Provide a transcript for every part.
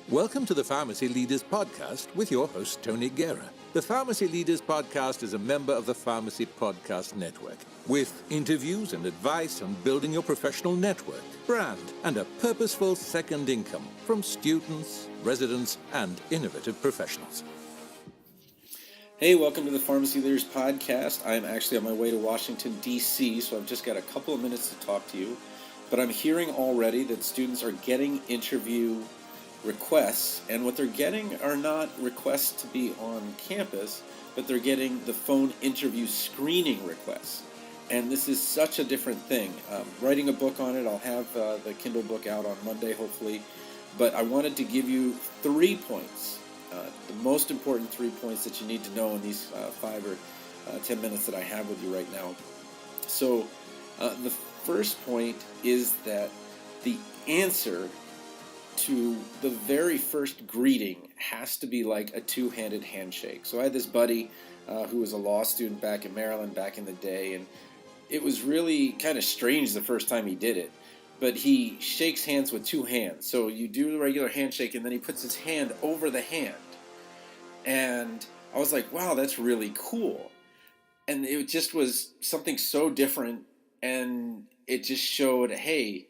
Welcome to the Pharmacy Leaders Podcast with your host, Tony Guerra. The Pharmacy Leaders Podcast is a member of the Pharmacy Podcast Network, with interviews and advice on building your professional network, brand, and a purposeful second income from students, residents, and innovative professionals. Hey, welcome to the Pharmacy Leaders Podcast. I'm actually on my way to Washington, D.C., so I've just got a couple of minutes to talk to you. But I'm hearing already that students are getting interview requests, and what they're getting are not requests to be on campus, but they're getting the phone interview screening requests. And this is such a different thing. Writing a book on it, I'll have the Kindle book out on Monday, hopefully. But I wanted to give you 3 points, the most important 3 points that you need to know in these 5 or 10 minutes that I have with you right now. So the first point is that the answer to the very first greeting has to be like a two-handed handshake. So I had this buddy who was a law student back in Maryland back in the day, and it was really kind of strange the first time he did it. But he shakes hands with 2 hands. So you do the regular handshake, and then he puts his hand over the hand. And I was like, wow, that's really cool. And it just was something so different, and it just showed, hey,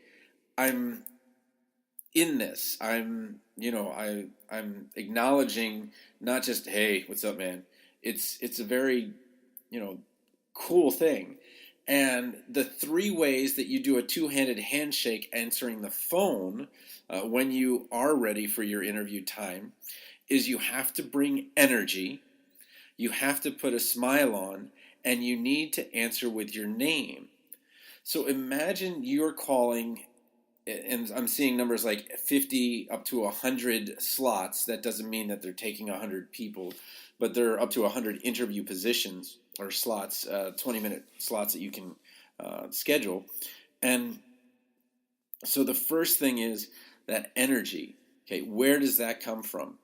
I'm in this. I'm acknowledging not just, hey, what's up, man? It's a very, cool thing. And the 3 ways that you do a two-handed handshake answering the phone when you are ready for your interview time is you have to bring energy, you have to put a smile on, and you need to answer with your name. So imagine you're calling, and I'm seeing numbers like 50 up to 100 slots. That doesn't mean that they're taking 100 people, but they're up to 100 interview positions or slots, 20-minute slots that you can schedule. And so the first thing is that energy. Okay, where does that come from?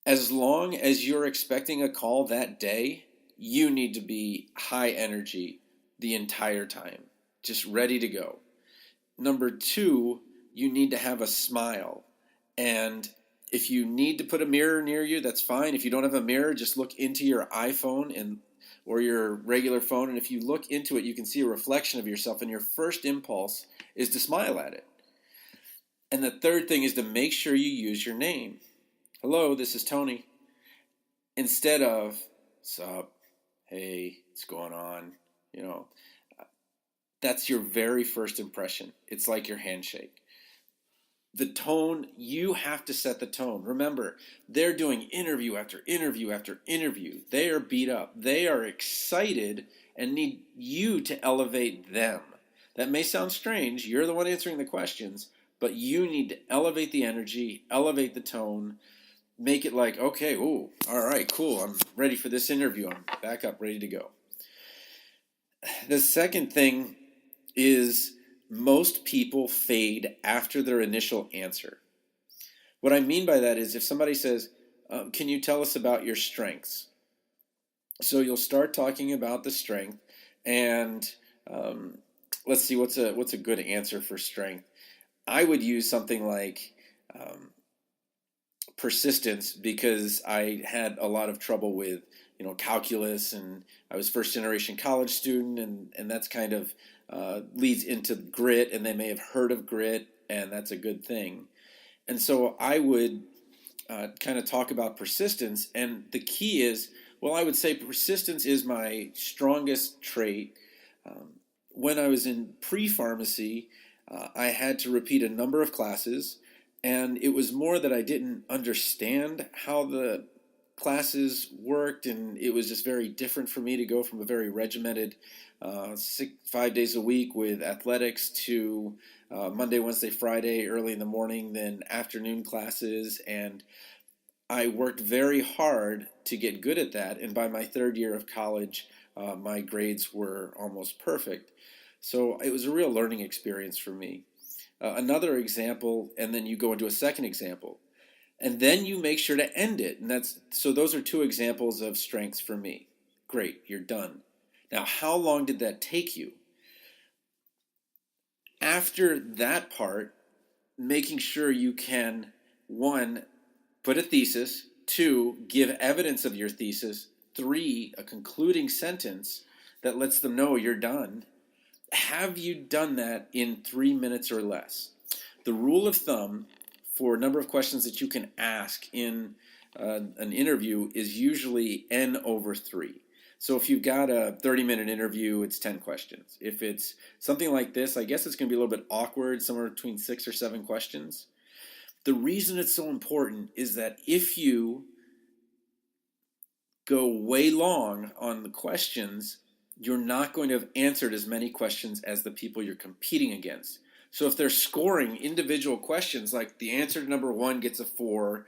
As long as you're expecting a call that day, you need to be high energy the entire time, just ready to go. Number 2, you need to have a smile. And if you need to put a mirror near you, that's fine. If you don't have a mirror, just look into your iPhone or your regular phone. And if you look into it, you can see a reflection of yourself. And your first impulse is to smile at it. And the third thing is to make sure you use your name. Hello, this is Tony. Instead of, what's up? Hey, what's going on? That's your very first impression. It's like your handshake. The tone, you have to set the tone. Remember, they're doing interview after interview after interview. They are beat up. They are excited and need you to elevate them. That may sound strange. You're the one answering the questions, but you need to elevate the energy, elevate the tone, make it like, okay, ooh, all right, cool. I'm ready for this interview. I'm back up, ready to go. The second thing is most people fade after their initial answer. What I mean by that is if somebody says, can you tell us about your strengths? So you'll start talking about the strength, and let's see, what's a good answer for strength? I would use something like persistence, because I had a lot of trouble with calculus, and I was first generation college student, and that's kind of leads into grit, and they may have heard of grit, and that's a good thing. And so I would kind of talk about persistence, and the key is, well, I would say persistence is my strongest trait. When I was in pre-pharmacy, I had to repeat a number of classes, and it was more that I didn't understand how the classes worked, and it was just very different for me to go from a very regimented 5 days a week with athletics to Monday, Wednesday, Friday, early in the morning, then afternoon classes, and I worked very hard to get good at that, and by my 3rd year of college, my grades were almost perfect. So it was a real learning experience for me. Another example, and then you go into a second example. And then you make sure to end it. And so those are 2 examples of strengths for me. Great, you're done. Now, how long did that take you? After that part, making sure you can 1, put a thesis. 2, give evidence of your thesis. 3, a concluding sentence that lets them know you're done. Have you done that in 3 minutes or less? The rule of thumb for a number of questions that you can ask in an interview is usually n over 3. So if you've got a 30-minute interview, it's 10 questions. If it's something like this, I guess it's going to be a little bit awkward, somewhere between 6 or 7 questions. The reason it's so important is that if you go way long on the questions, you're not going to have answered as many questions as the people you're competing against. So if they're scoring individual questions, like the answer to number 1 gets a 4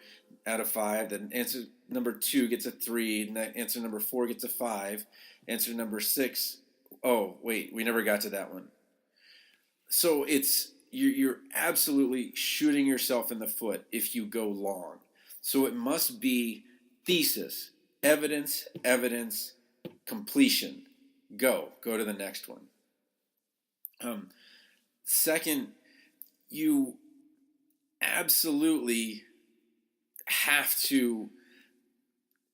out of 5, then answer number 2 gets a 3, and that answer number 4 gets a 5, answer number 6, oh, wait, we never got to that one. So you're absolutely shooting yourself in the foot if you go long. So it must be thesis, evidence, completion. Go to the next one. Second, you absolutely have to,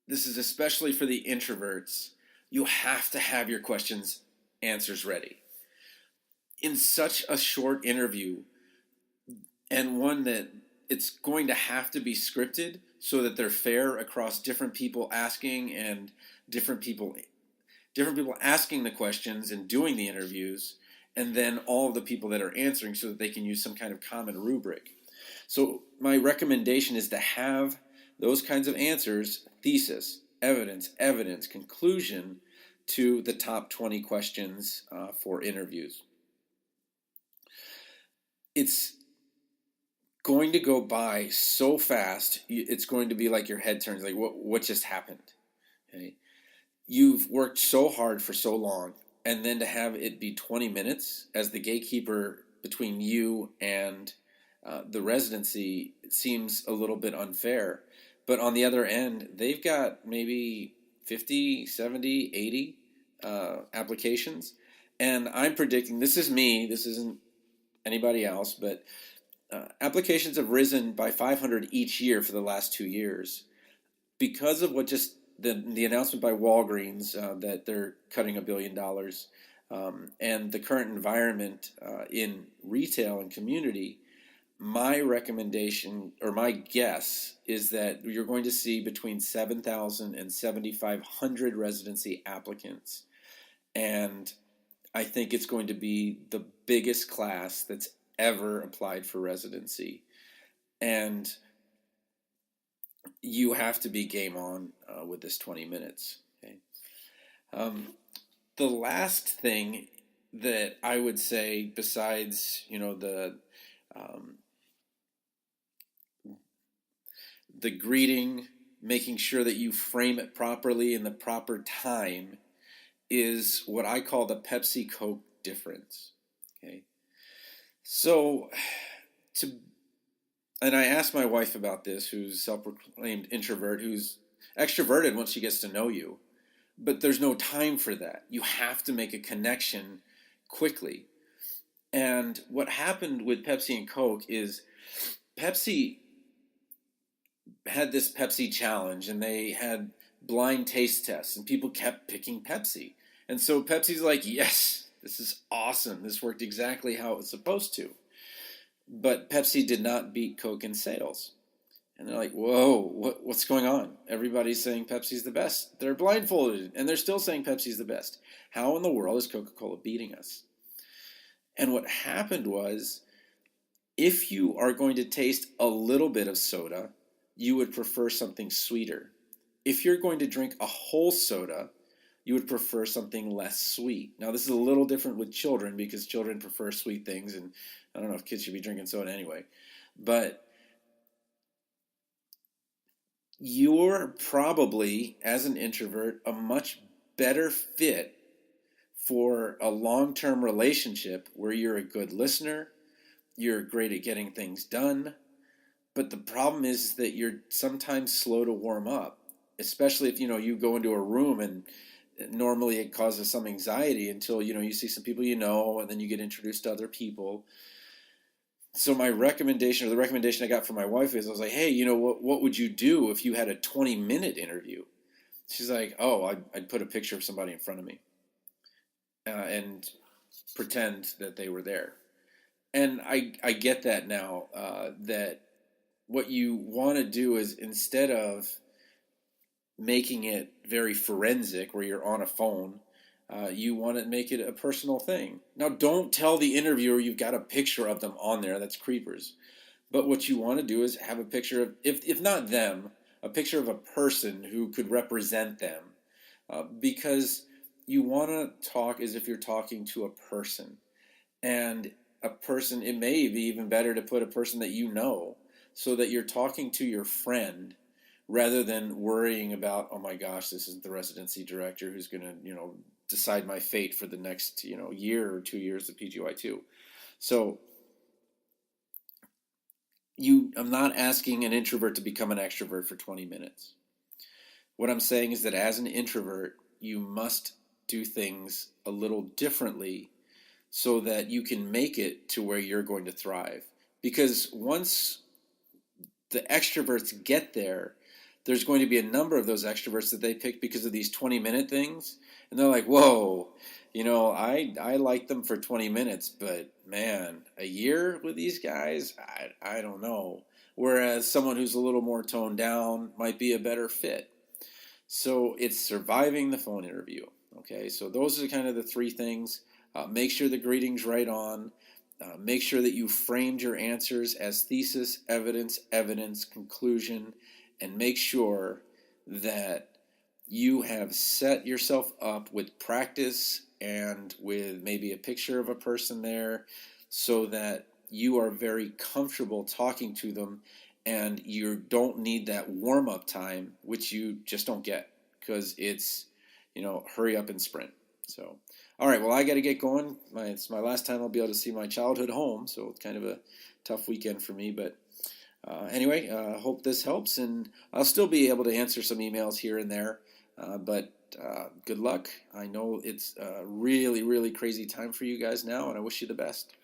this is especially for the introverts, you have to have your questions, answers ready. In such a short interview, and one that it's going to have to be scripted so that they're fair across different people asking and different people asking the questions and doing the interviews, and then all of the people that are answering so that they can use some kind of common rubric. So my recommendation is to have those kinds of answers, thesis, evidence, conclusion, to the top 20 questions for interviews. It's going to go by so fast, it's going to be like your head turns, like what just happened? Okay? You've worked so hard for so long, and then to have it be 20 minutes as the gatekeeper between you and the residency seems a little bit unfair. But on the other end, they've got maybe 50, 70, 80 applications. And I'm predicting, this is me, this isn't anybody else, but applications have risen by 500 each year for the last 2 years because of what just the announcement by Walgreens that they're cutting $1 billion, and the current environment in retail and community. My recommendation, or my guess, is that you're going to see between 7,000 and 7,500 residency applicants. And I think it's going to be the biggest class that's ever applied for residency. And you have to be game on with this 20 minutes. Okay? The last thing that I would say, besides the greeting, making sure that you frame it properly in the proper time, is what I call the Pepsi-Coke difference. Okay, so and I asked my wife about this, who's self-proclaimed introvert, who's extroverted once she gets to know you, but there's no time for that. You have to make a connection quickly. And what happened with Pepsi and Coke is Pepsi had this Pepsi challenge, and they had blind taste tests, and people kept picking Pepsi. And so Pepsi's like, yes, this is awesome. This worked exactly how it was supposed to. But Pepsi did not beat Coke in sales. And they're like, whoa, what's going on? Everybody's saying Pepsi's the best. They're blindfolded, and they're still saying Pepsi's the best. How in the world is Coca-Cola beating us? And what happened was, if you are going to taste a little bit of soda, you would prefer something sweeter. If you're going to drink a whole soda, you would prefer something less sweet. Now, this is a little different with children because children prefer sweet things, and I don't know if kids should be drinking soda anyway. But you're probably, as an introvert, a much better fit for a long-term relationship where you're a good listener, you're great at getting things done, but the problem is that you're sometimes slow to warm up, especially if you go into a room and normally it causes some anxiety until you see some people and then you get introduced to other people. So my recommendation, or the recommendation I got from my wife, is I was like, hey, what would you do if you had a 20-minute interview? She's like, oh, I'd put a picture of somebody in front of me and pretend that they were there. And I get that now, that what you want to do is, instead of making it very forensic where you're on a phone, you want to make it a personal thing. Now, don't tell the interviewer you've got a picture of them on there. That's creepers. But what you want to do is have a picture of, if not them, a picture of a person who could represent them. Because you want to talk as if you're talking to a person. And a person, it may be even better to put a person that you know, so that you're talking to your friend rather than worrying about, oh my gosh, this is the residency director who's going to, decide my fate for the next, year or 2 years of PGY2. So I'm not asking an introvert to become an extrovert for 20 minutes. What I'm saying is that as an introvert, you must do things a little differently so that you can make it to where you're going to thrive. Because once the extroverts get there, there's going to be a number of those extroverts that they pick because of these 20-minute things. And they're like, whoa, I like them for 20 minutes, but man, a year with these guys, I don't know. Whereas someone who's a little more toned down might be a better fit. So it's surviving the phone interview. Okay, so those are kind of the three things. Make sure the greeting's right on. Make sure that you framed your answers as thesis, evidence, conclusion, and make sure that you have set yourself up with practice and with maybe a picture of a person there, so that you are very comfortable talking to them and you don't need that warm-up time, which you just don't get because it's, hurry up and sprint. So, all right, well, I got to get going. It's my last time I'll be able to see my childhood home, so it's kind of a tough weekend for me, but anyway, hope this helps, and I'll still be able to answer some emails here and there, but good luck. I know it's a really, really crazy time for you guys now, and I wish you the best.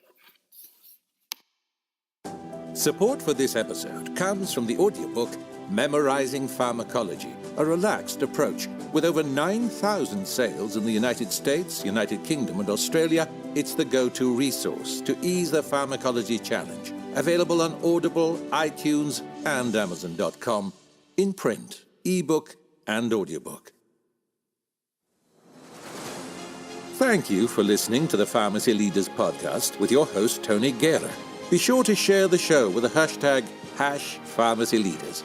Support for this episode comes from the audiobook Memorizing Pharmacology, a relaxed approach. With over 9,000 sales in the United States, United Kingdom, and Australia, it's the go-to resource to ease the pharmacology challenge. Available on Audible, iTunes, and Amazon.com, in print, ebook, and audiobook. Thank you for listening to the Pharmacy Leaders Podcast with your host, Tony Guerra. Be sure to share the show with the hashtag #PharmacyLeaders.